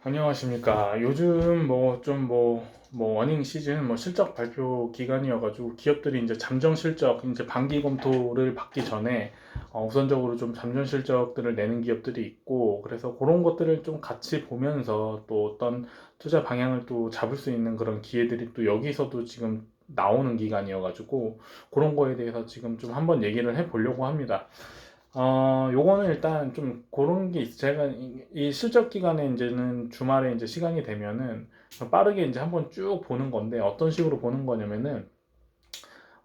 안녕하십니까. 요즘 워닝 시즌 실적 발표 기간이어가지고 기업들이 이제 잠정 실적 이제 반기 검토를 받기 전에 우선적으로 좀 잠정 실적들을 내는 기업들이 있고, 그래서 그런 것들을 좀 같이 보면서 또 어떤 투자 방향을 또 잡을 수 있는 그런 기회들이 또 여기서도 지금 나오는 기간이어가지고, 그런 거에 대해서 지금 좀 한번 얘기를 해보려고 합니다. 요거는 일단 좀 그런 게 있어요. 제가 이 실적 기간에 이제는 주말에 이제 시간이 되면은 빠르게 이제 한번 쭉 보는 건데, 어떤 식으로 보는 거냐면은,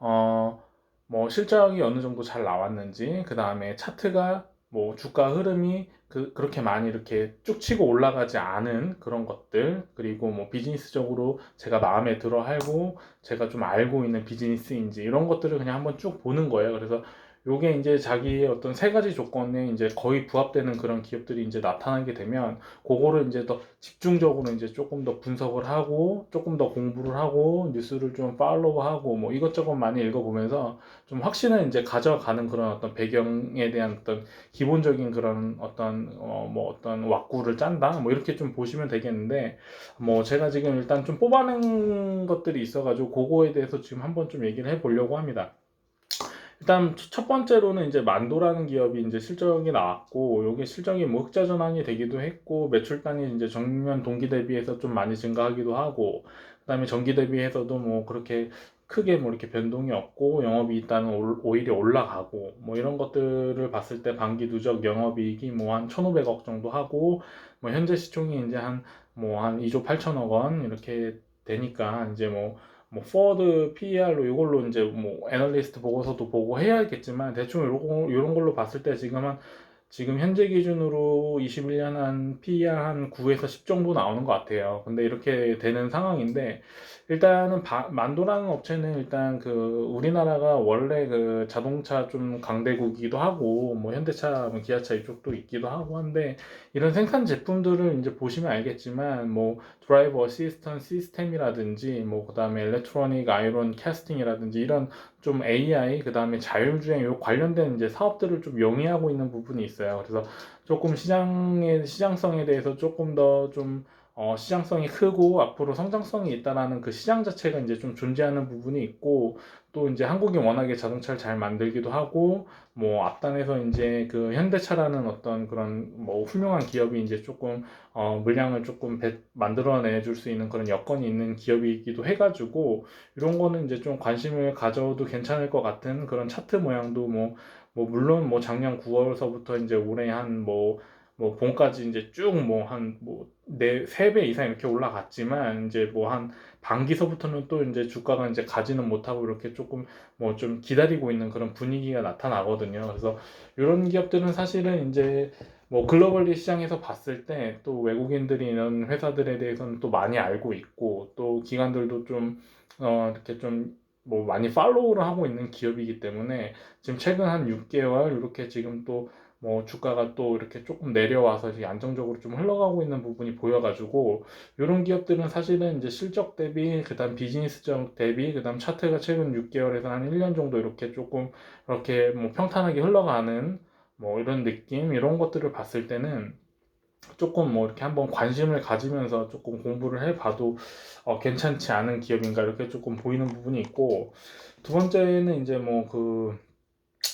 어, 뭐 실적이 어느 정도 잘 나왔는지, 그 다음에 차트가 뭐 주가 흐름이 그렇게 많이 이렇게 쭉 치고 올라가지 않은 그런 것들, 그리고 뭐 비즈니스적으로 제가 마음에 들어 하고 제가 좀 알고 있는 비즈니스인지 이런 것들을 그냥 한번 쭉 보는 거예요. 그래서 요게 이제 자기의 어떤 세 가지 조건에 이제 거의 부합되는 그런 기업들이 이제 나타나게 되면, 그거를 이제 더 집중적으로 이제 조금 더 분석을 하고 조금 더 공부를 하고 뉴스를 좀 팔로우하고 뭐 이것저것 많이 읽어보면서 좀 확신을 이제 가져가는 그런 어떤 배경에 대한 어떤 기본적인 그런 어떤 어떤 왁구를 짠다 뭐 이렇게 좀 보시면 되겠는데, 뭐 제가 지금 일단 좀 뽑아낸 것들이 있어가지고 그거에 대해서 지금 한번 좀 얘기를 해보려고 합니다. 일단 첫 번째로는 이제 만도라는 기업이 이제 실적이 나왔고, 요게 실적이 뭐 흑자 전환이 되기도 했고, 매출단이 이제 전년 동기 대비해서 좀 많이 증가하기도 하고, 그다음에 전기 대비해서도 뭐 그렇게 크게 뭐 이렇게 변동이 없고, 영업이익 단은 오히려 올라가고, 뭐 이런 것들을 봤을 때 반기 누적 영업이익이 뭐 한 1,500억 정도 하고, 뭐 현재 시총이 이제 한 2조 8천억 원 이렇게 되니까 이제 뭐 포워드 PER로 이걸로 이제 뭐 애널리스트 보고서도 보고 해야겠지만, 대충 요런 걸로 봤을 때 지금 현재 기준으로 21년 한 PER 한 9에서 10 정도 나오는 것 같아요. 근데 이렇게 되는 상황인데, 일단은 만도라는 업체는 일단 그 우리나라가 원래 그 자동차 좀 강대국이기도 하고, 뭐 현대차, 뭐 기아차 이쪽도 있기도 하고 한데, 이런 생산 제품들을 이제 보시면 알겠지만, 뭐 드라이버 어시스턴 시스템이라든지 뭐 그다음에 일렉트로닉 아이론 캐스팅이라든지 이런 좀 AI, 그다음에 자율주행 요 관련된 이제 사업들을 좀 영위하고 있는 부분이 있어요. 그래서 조금 시장의 시장성에 대해서 조금 더 좀 시장성이 크고 앞으로 성장성이 있다라는 그 시장 자체가 이제 좀 존재하는 부분이 있고, 또 이제 한국이 워낙에 자동차를 잘 만들기도 하고, 뭐 앞단에서 이제 그 현대차라는 어떤 그런 뭐 훌륭한 기업이 이제 조금 물량을 조금 만들어내 줄 수 있는 그런 여건이 있는 기업이기도 해가지고, 이런 거는 이제 좀 관심을 가져도 괜찮을 것 같은 그런 차트 모양도 물론 뭐 작년 9월서부터 이제 올해 뭐 봄까지 이제 쭉 뭐 네, 3배 이상 이렇게 올라갔지만, 이제 뭐 한 반기서부터는 또 이제 주가가 이제 가지는 못하고 이렇게 조금 뭐 좀 기다리고 있는 그런 분위기가 나타나거든요. 그래서 이런 기업들은 사실은 이제 뭐 글로벌리 시장에서 봤을 때 또 외국인들이 이런 회사들에 대해서는 또 많이 알고 있고, 또 기관들도 좀 이렇게 좀 뭐 많이 팔로우를 하고 있는 기업이기 때문에, 지금 최근 한 6개월 이렇게 지금 또 뭐 주가가 또 이렇게 조금 내려와서 이제 안정적으로 좀 흘러가고 있는 부분이 보여가지고, 이런 기업들은 사실은 이제 실적 대비, 그다음 비즈니스적 대비, 그다음 차트가 최근 6개월에서 한 1년 정도 이렇게 조금 이렇게 뭐 평탄하게 흘러가는 뭐 이런 느낌, 이런 것들을 봤을 때는 조금 뭐 이렇게 한번 관심을 가지면서 조금 공부를 해봐도 괜찮지 않은 기업인가 이렇게 조금 보이는 부분이 있고, 두 번째는 이제 뭐 그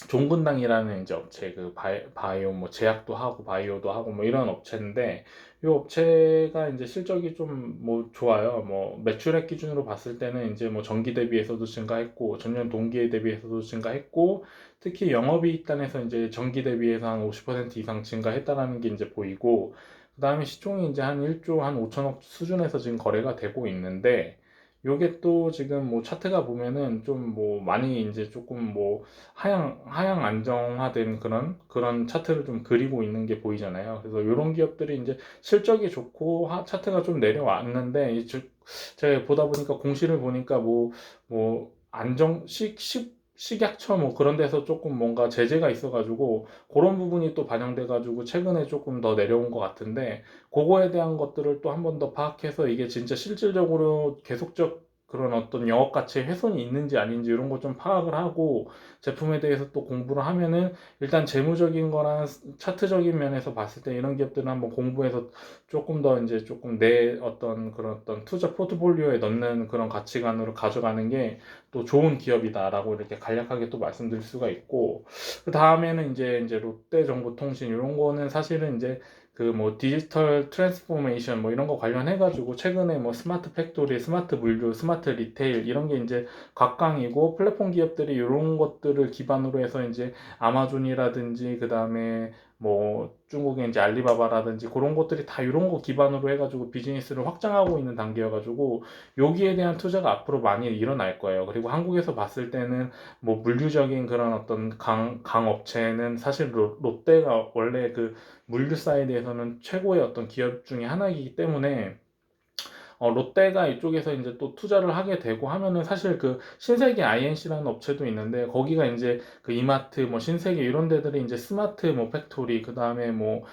종근당이라는 이제 업체, 그 바이오 뭐 제약도 하고 바이오도 하고 뭐 이런 업체인데, 이 업체가 이제 실적이 좀 뭐 좋아요. 뭐 매출액 기준으로 봤을 때는 이제 뭐 전기 대비해서도 증가했고, 전년 동기에 대비해서도 증가했고, 특히 영업이익 단에서 이제 전기 대비해서 한 50% 이상 증가했다라는 게 이제 보이고, 그 다음에 시총이 이제 한 1조 한 5천억 수준에서 지금 거래가 되고 있는데, 요게 또 지금 뭐 차트가 보면은 좀 뭐 많이 이제 조금 뭐 하향 안정화된 그런 차트를 좀 그리고 있는 게 보이잖아요. 그래서 이런 기업들이 이제 실적이 좋고 차트가 좀 내려왔는데, 제가 보다 보니까 공시를 보니까 뭐 식약처 뭐 그런 데서 조금 뭔가 제재가 있어가지고 그런 부분이 또 반영돼가지고 최근에 조금 더 내려온 것 같은데, 그거에 대한 것들을 또 한 번 더 파악해서 이게 진짜 실질적으로 계속적 그런 어떤 영업 가치에 훼손이 있는지 아닌지 이런 거 좀 파악을 하고 제품에 대해서 또 공부를 하면은 일단 재무적인 거랑 차트적인 면에서 봤을 때 이런 기업들은 한번 공부해서 조금 더 이제 조금 내 어떤 그런 어떤 투자 포트폴리오에 넣는 그런 가치관으로 가져가는 게 또 좋은 기업이다라고 이렇게 간략하게 또 말씀드릴 수가 있고, 그 다음에는 이제 롯데정보통신 이런 거는 사실은 이제 그 뭐 디지털 트랜스포메이션 뭐 이런 거 관련해 가지고 최근에 뭐 스마트 팩토리, 스마트 물류, 스마트 리테일 이런 게 이제 각광이고, 플랫폼 기업들이 이런 것들을 기반으로 해서 이제 아마존이라든지 그다음에 뭐 중국의 이제 알리바바라든지 그런 것들이 다 이런 거 기반으로 해가지고 비즈니스를 확장하고 있는 단계여가지고 여기에 대한 투자가 앞으로 많이 일어날 거예요. 그리고 한국에서 봤을 때는 뭐 물류적인 그런 어떤 강업체는 사실 롯데가 원래 그 물류 사이드에서는 최고의 어떤 기업 중에 하나이기 때문에 롯데가 이쪽에서 이제 또 투자를 하게 되고 하면은 사실 그 신세계 INC라는 업체도 있는데 거기가 이제 그 이마트 뭐 신세계 이런 데들이 이제 스마트 뭐 팩토리 그 다음에 뭐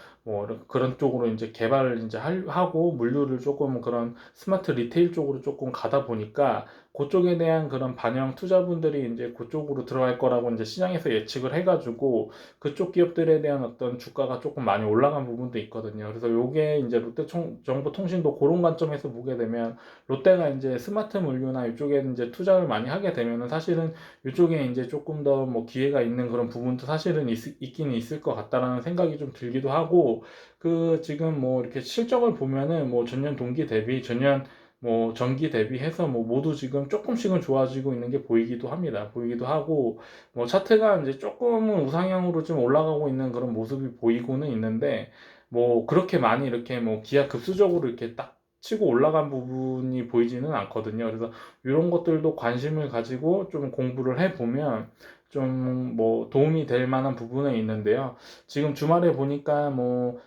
그런 쪽으로 이제 개발을 이제 하고 물류를 조금 그런 스마트 리테일 쪽으로 조금 가다 보니까 그쪽에 대한 그런 반영 투자분들이 이제 그쪽으로 들어갈 거라고 이제 시장에서 예측을 해가지고 그쪽 기업들에 대한 어떤 주가가 조금 많이 올라간 부분도 있거든요. 그래서 요게 이제 롯데정보통신도 그런 관점에서 보게 되면 롯데가 이제 스마트 물류나 이쪽에 이제 투자를 많이 하게 되면은 사실은 이쪽에 이제 조금 더 뭐 기회가 있는 그런 부분도 사실은 있기는 있을 것 같다라는 생각이 좀 들기도 하고, 그 지금 뭐 이렇게 실적을 보면은 뭐 전년 동기 대비 전년 뭐 전기 대비해서 뭐 모두 지금 조금씩은 좋아지고 있는 게 보이기도 합니다. 보이기도 하고 뭐 차트가 이제 조금은 우상향으로 좀 올라가고 있는 그런 모습이 보이고는 있는데 뭐 그렇게 많이 이렇게 뭐 기하급수적으로 이렇게 딱 치고 올라간 부분이 보이지는 않거든요. 그래서 이런 것들도 관심을 가지고 좀 공부를 해보면 좀 뭐 도움이 될 만한 부분은 있는데요. 지금 주말에 보니까 뭐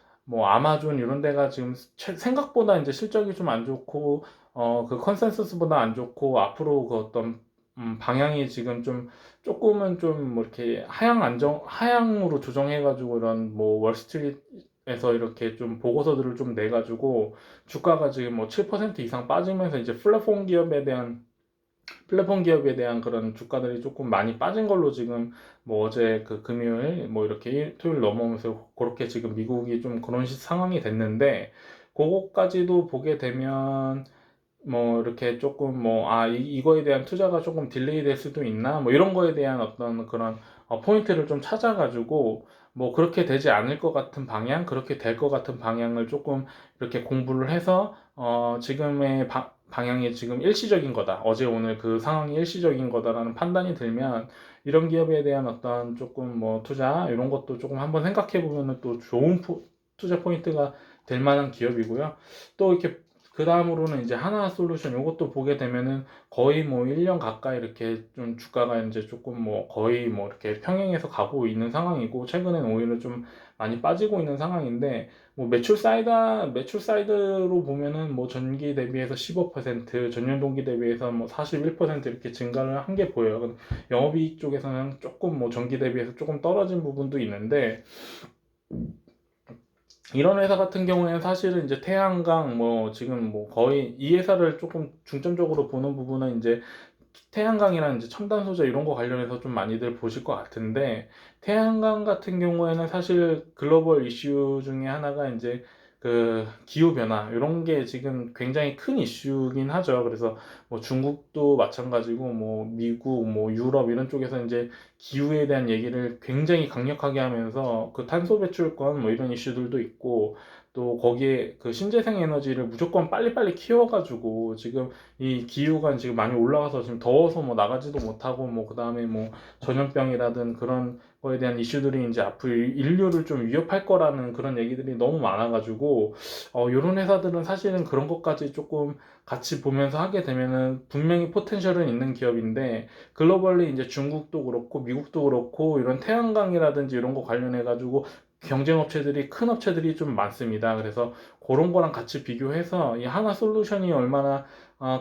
아마존 이런 데가 지금 생각보다 이제 실적이 좀 안 좋고 그 컨센서스보다 안 좋고 앞으로 그 어떤 방향이 지금 좀 조금은 좀 뭐 이렇게 하향으로 조정해가지고 이런 뭐 월스트리트에서 이렇게 좀 보고서들을 좀 내가지고 주가가 지금 뭐 7% 이상 빠지면서 이제 플랫폼 기업에 대한 그런 주가들이 조금 많이 빠진 걸로 지금 뭐 어제 그 금요일 뭐 이렇게 토요일 넘어오면서 그렇게 지금 미국이 좀 그런 상황이 됐는데, 그거까지도 보게 되면 뭐 이렇게 조금 뭐 이거에 대한 투자가 조금 딜레이 될 수도 있나 뭐 이런 거에 대한 어떤 그런 포인트를 좀 찾아가지고 뭐 그렇게 되지 않을 것 같은 방향, 그렇게 될 것 같은 방향을 조금 이렇게 공부를 해서 지금의 방향이 지금 일시적인 거다, 어제 오늘 그 상황이 일시적인 거다라는 판단이 들면 이런 기업에 대한 어떤 조금 뭐 투자 이런 것도 조금 한번 생각해 보면은 또 좋은 투자 포인트가 될 만한 기업이고요. 또 이렇게 그 다음으로는 이제 하나솔루션 이것도 보게 되면은 거의 뭐 1년 가까이 이렇게 좀 주가가 이제 조금 뭐 거의 뭐 이렇게 평행해서 가고 있는 상황이고, 최근엔 오히려 좀 많이 빠지고 있는 상황인데 뭐 매출 사이드로 보면은 뭐 전기 대비해서 15% 전년 동기 대비해서 뭐 41% 이렇게 증가를 한 게 보여요. 영업이익 쪽에서는 조금 뭐 전기 대비해서 조금 떨어진 부분도 있는데, 이런 회사 같은 경우에는 사실은 이제 태양광 뭐 지금 뭐 거의 이 회사를 조금 중점적으로 보는 부분은 이제 태양광이랑 이제 첨단 소재 이런 거 관련해서 좀 많이들 보실 것 같은데, 태양광 같은 경우에는 사실 글로벌 이슈 중에 하나가 이제 그 기후 변화 이런 게 지금 굉장히 큰 이슈긴 하죠. 그래서 뭐 중국도 마찬가지고 뭐 미국 뭐 유럽 이런 쪽에서 이제 기후에 대한 얘기를 굉장히 강력하게 하면서 그 탄소 배출권 뭐 이런 이슈들도 있고, 또 거기에 그 신재생 에너지를 무조건 빨리빨리 키워가지고 지금 이 기후가 지금 많이 올라가서 지금 더워서 뭐 나가지도 못하고 뭐 그다음에 뭐 전염병이라든 그런 거에 대한 이슈들이 이제 앞으로 인류를 좀 위협할 거라는 그런 얘기들이 너무 많아가지고 이런 회사들은 사실은 그런 것까지 조금 같이 보면서 하게 되면은 분명히 포텐셜은 있는 기업인데, 글로벌리 이제 중국도 그렇고 미국도 그렇고 이런 태양광이라든지 이런 거 관련해 가지고 경쟁 업체들이 큰 업체들이 좀 많습니다. 그래서 그런 거랑 같이 비교해서 이 하나 솔루션이 얼마나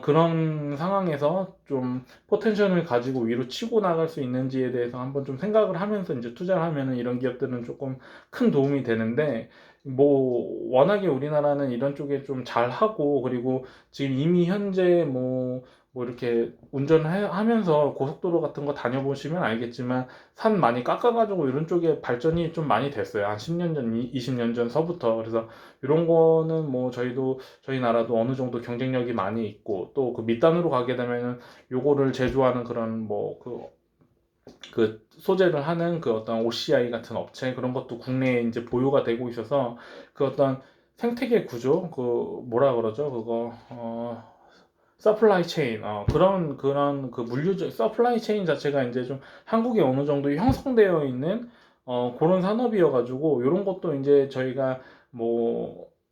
그런 상황에서 좀 포텐셜을 가지고 위로 치고 나갈 수 있는지에 대해서 한번 좀 생각을 하면서 이제 투자를 하면은 이런 기업들은 조금 큰 도움이 되는데, 뭐 워낙에 우리나라는 이런 쪽에 좀 잘하고, 그리고 지금 이미 현재 뭐 이렇게 운전하면서 고속도로 같은 거 다녀보시면 알겠지만 산 많이 깎아가지고 이런 쪽에 발전이 좀 많이 됐어요. 한 10년 전, 20년 전서부터. 그래서 이런 거는 뭐 저희 나라도 어느 정도 경쟁력이 많이 있고, 또 그 밑단으로 가게 되면은 요거를 제조하는 그런 뭐 그 소재를 하는 그 어떤 OCI 같은 업체, 그런 것도 국내에 이제 보유가 되고 있어서 그 어떤 생태계 구조, 그 뭐라 그러죠? 그거 서플라이 체인, 그런 그 물류 서플라이 체인 자체가 이제 좀 한국에 어느 정도 형성되어 있는 그런 산업이어가지고, 이런 것도 이제 저희가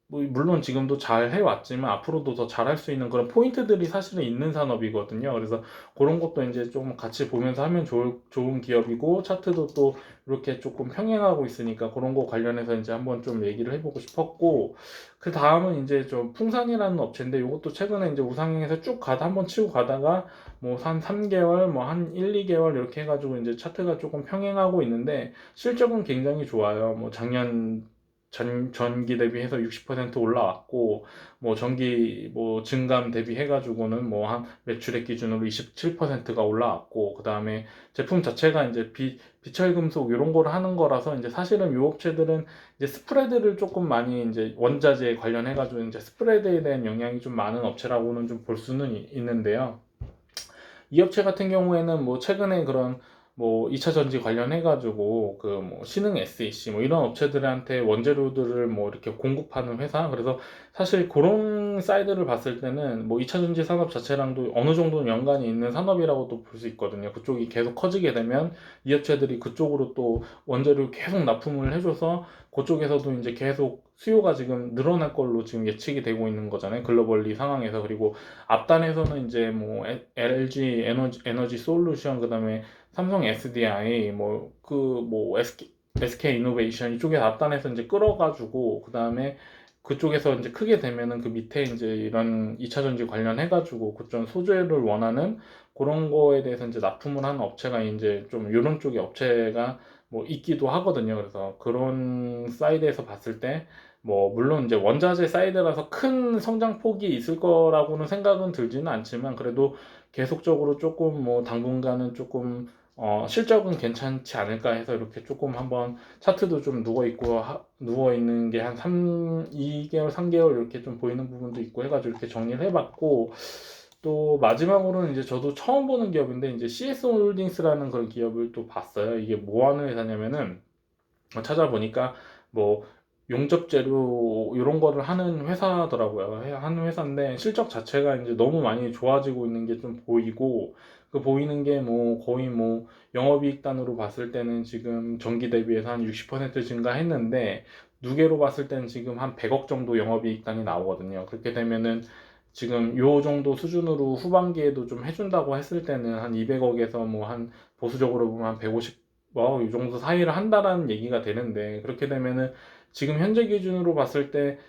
물론 지금도 잘 해왔지만 앞으로도 더 잘할 수 있는 그런 포인트들이 사실은 있는 산업이거든요. 그래서 그런 것도 이제 좀 같이 보면서 하면 좋은 기업이고, 차트도 또 이렇게 조금 평행하고 있으니까 그런 거 관련해서 이제 한번 좀 얘기를 해보고 싶었고, 그 다음은 이제 좀 풍산이라는 업체인데, 이것도 최근에 이제 우상향에서 쭉 가다 한번 치고 가다가 뭐 한 3개월, 뭐 한 1, 2개월 이렇게 해가지고 이제 차트가 조금 평행하고 있는데, 실적은 굉장히 좋아요. 뭐 작년 전기 대비해서 60% 올라왔고, 뭐 전기 뭐 증감 대비해가지고는 뭐 한 매출액 기준으로 27%가 올라왔고, 그 다음에 제품 자체가 이제 비철금속 이런 거를 하는 거라서, 이제 사실은 이 업체들은 이제 스프레드를 조금 많이, 이제 원자재 관련해가지고 이제 스프레드에 대한 영향이 좀 많은 업체라고는 좀 볼 수는 있는데요. 이 업체 같은 경우에는 뭐 최근에 그런 뭐 2차 전지 관련해가지고 그 뭐 신흥 SEC 뭐 이런 업체들한테 원재료들을 뭐 이렇게 공급하는 회사. 그래서 사실 그런 사이드를 봤을 때는 뭐 2차 전지 산업 자체랑도 어느 정도는 연관이 있는 산업이라고도 볼 수 있거든요. 그쪽이 계속 커지게 되면 이 업체들이 그쪽으로 또 원재료를 계속 납품을 해줘서 그쪽에서도 이제 계속 수요가 지금 늘어날 걸로 지금 예측이 되고 있는 거잖아요. 글로벌리 상황에서. 그리고 앞단에서는 이제 뭐 LG 에너지 솔루션, 그다음에 삼성 SDI, SK 이노베이션 이쪽에 앞단에서 이제 끌어가지고, 그다음에 그쪽에서 이제 크게 되면은 그 밑에 이제 이런 2차 전지 관련해가지고 그쪽 소재를 원하는 그런 거에 대해서 이제 납품을 하는 업체가 이제 좀 이런 쪽의 업체가 뭐 있기도 하거든요. 그래서 그런 사이드에서 봤을 때 뭐 물론 이제 원자재 사이드라서 큰 성장폭이 있을 거라고는 생각은 들지는 않지만, 그래도 계속적으로 조금 뭐 당분간은 조금 실적은 괜찮지 않을까 해서 이렇게 조금 한번 차트도 좀 누워 있는 게 한 2개월, 3개월 이렇게 좀 보이는 부분도 있고 해가지고 이렇게 정리를 해봤고, 또 마지막으로는 이제 저도 처음 보는 기업인데, 이제 CS 홀딩스라는 그런 기업을 또 봤어요. 이게 뭐 하는 회사냐면은, 찾아보니까 뭐 용접 재료 이런 거를 하는 회사더라고요. 하는 회사인데 실적 자체가 이제 너무 많이 좋아지고 있는 게 좀 보이고, 그 보이는 게 뭐 거의 뭐 영업이익단으로 봤을 때는 지금 전기 대비해서 한 60% 증가했는데, 누계로 봤을 때는 지금 한 100억 정도 영업이익단이 나오거든요. 그렇게 되면은 지금 요 정도 수준으로 후반기에도 좀 해준다고 했을 때는 한 200억에서 뭐 한 보수적으로 보면 한 150, 이 정도 사이를 한다라는 얘기가 되는데, 그렇게 되면은 지금 현재 기준으로 봤을 때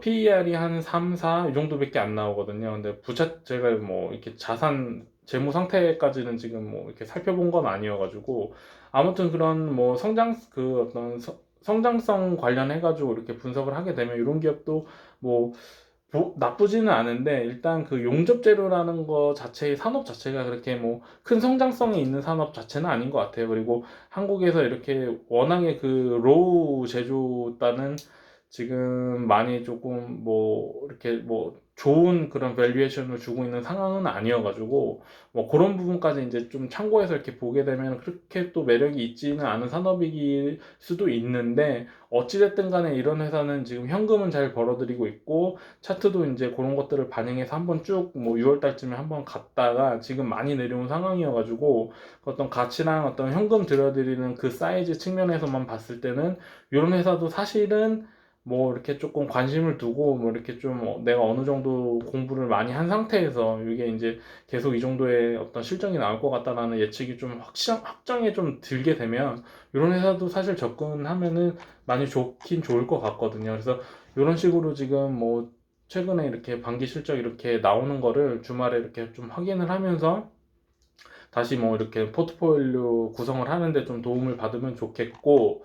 PER이 한 3, 4 이 정도밖에 안 나오거든요. 근데 제가 뭐 이렇게 자산 재무 상태까지는 지금 뭐 이렇게 살펴본 건 아니어가지고, 아무튼 그런 뭐 성장성 관련해 가지고 이렇게 분석을 하게 되면 이런 기업도 뭐 나쁘지는 않은데, 일단 그 용접 재료라는 거 자체의 산업 자체가 그렇게 뭐 큰 성장성이 있는 산업 자체는 아닌 것 같아요. 그리고 한국에서 이렇게 워낙에 그 로우 제조단은 지금 많이 조금 뭐 이렇게 뭐 좋은 그런 밸류에이션을 주고 있는 상황은 아니어가지고, 뭐 그런 부분까지 이제 좀 참고해서 이렇게 보게 되면 그렇게 또 매력이 있지는 않은 산업일 수도 있는데, 어찌됐든 간에 이런 회사는 지금 현금은 잘 벌어들이고 있고, 차트도 이제 그런 것들을 반영해서 한번 쭉 뭐 6월 달쯤에 한번 갔다가 지금 많이 내려온 상황이어가지고, 그 어떤 가치랑 어떤 현금 들여드리는 그 사이즈 측면에서만 봤을 때는 이런 회사도 사실은 뭐 이렇게 조금 관심을 두고, 뭐 이렇게 좀 내가 어느 정도 공부를 많이 한 상태에서 이게 이제 계속 이 정도의 어떤 실적이 나올 것 같다라는 예측이 좀 확정에 좀 들게 되면 이런 회사도 사실 접근하면은 많이 좋긴 좋을 것 같거든요. 그래서 이런 식으로 지금 뭐 최근에 이렇게 반기 실적 이렇게 나오는 거를 주말에 이렇게 좀 확인을 하면서 다시 뭐 이렇게 포트폴리오 구성을 하는데 좀 도움을 받으면 좋겠고,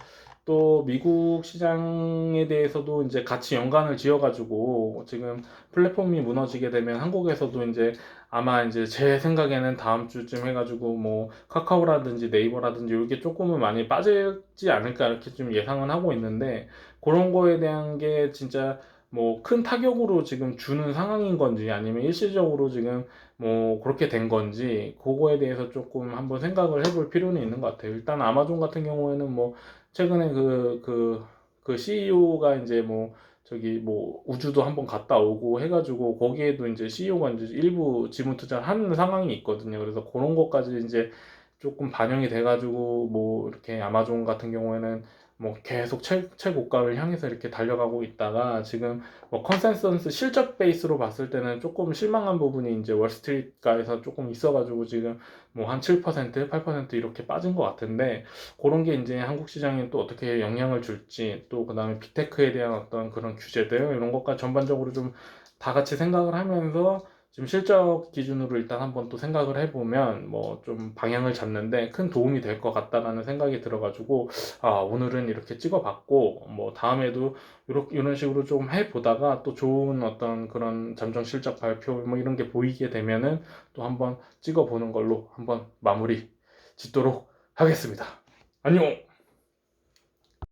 또 미국 시장에 대해서도 이제 같이 연관을 지어가지고 지금 플랫폼이 무너지게 되면 한국에서도 이제 아마 이제 제 생각에는 다음 주쯤 해가지고 뭐 카카오라든지 네이버라든지 이게 조금은 많이 빠지지 않을까 이렇게 좀 예상은 하고 있는데, 그런 거에 대한 게 진짜 뭐 큰 타격으로 지금 주는 상황인 건지 아니면 일시적으로 지금 뭐 그렇게 된 건지 그거에 대해서 조금 한번 생각을 해볼 필요는 있는 것 같아요. 일단 아마존 같은 경우에는 뭐 최근에 그 CEO가 이제 뭐 저기 뭐 우주도 한번 갔다 오고 해가지고 거기에도 이제 CEO가 이제 일부 지분 투자를 하는 상황이 있거든요. 그래서 그런 것까지 이제 조금 반영이 돼가지고 뭐 이렇게 아마존 같은 경우에는 뭐 계속 최고가를 향해서 이렇게 달려가고 있다가 지금 뭐 컨센서스 실적 베이스로 봤을 때는 조금 실망한 부분이 이제 월스트리트가에서 조금 있어가지고 지금 뭐 한 7%, 8% 이렇게 빠진 것 같은데, 그런 게 이제 한국 시장에 또 어떻게 영향을 줄지, 또 그다음에 빅테크에 대한 어떤 그런 규제들 이런 것까지 전반적으로 좀 다 같이 생각을 하면서 지금 실적 기준으로 일단 한번 또 생각을 해보면 뭐 좀 방향을 잡는데 큰 도움이 될 것 같다라는 생각이 들어가지고, 아 오늘은 이렇게 찍어봤고 뭐 다음에도 이런 식으로 좀 해보다가 또 좋은 어떤 그런 잠정 실적 발표 뭐 이런 게 보이게 되면은 또 한번 찍어보는 걸로 한번 마무리 짓도록 하겠습니다. 안녕.